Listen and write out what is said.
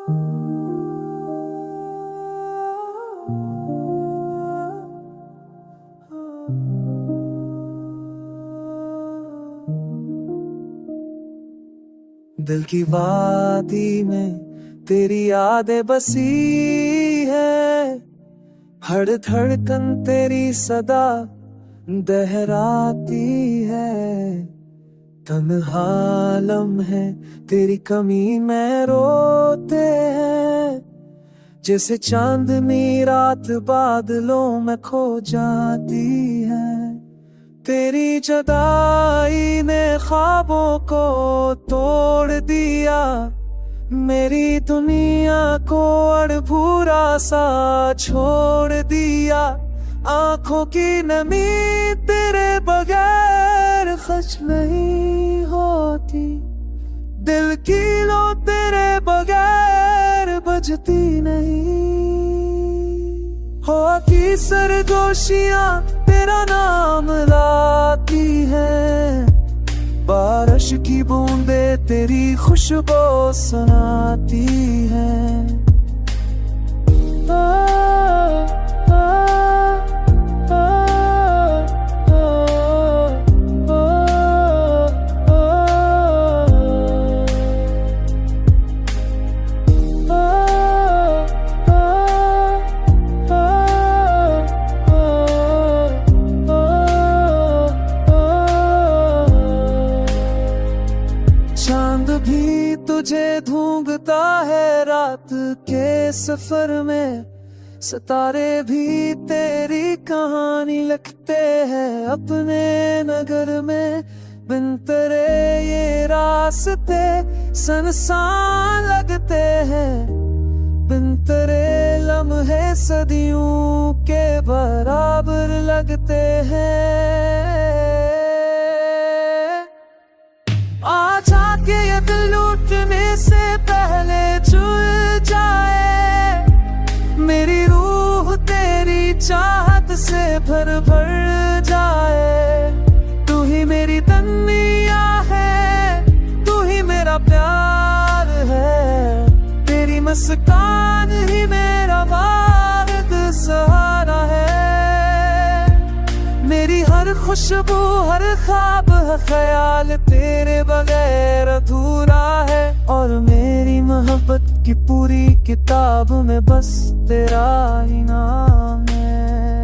दिल की वादी में तेरी यादें बसी है, हर धड़कन तेरी सदा दोहराती है। तन्हा लम्हे तेरी कमी में रोते हैं, जैसे चांदनी रात बादलों में खो जाती है। तेरी जुदाई ने ख्वाबों को तोड़ दिया, मेरी दुनिया को अड़भूरा सा छोड़ दिया। आंखों की नमी तेरे बगैर खच नहीं होती, दिल की लो तेरे बगैर बजती नहीं। होती सरगोशियां तेरा नाम लाती है, बारिश की बूंदे तेरी खुशबू सुनाती है। चांद भी तुझे ढूंढता है रात के सफर में, सितारे भी तेरी कहानी लिखते हैं अपने नगर में। बिन तेरे ये रास्ते सुनसान लगते हैं, बिन तेरे लम्हे सदियों के बराबर लगते हैं। के ये दिल लूटने से पहले जुड़ जाए, मेरी रूह तेरी चाहत से भर भर जाए। तू ही मेरी दुनिया है, तू ही मेरा प्यार है, तेरी मुस्कान ही मेरा वाहिद सहारा है। मेरी हर खुशबू हर ख्वाब ख्याल तेरे बगैर अधूरा है, और मेरी मोहब्बत की पूरी किताब में बस तेरा ही नाम है।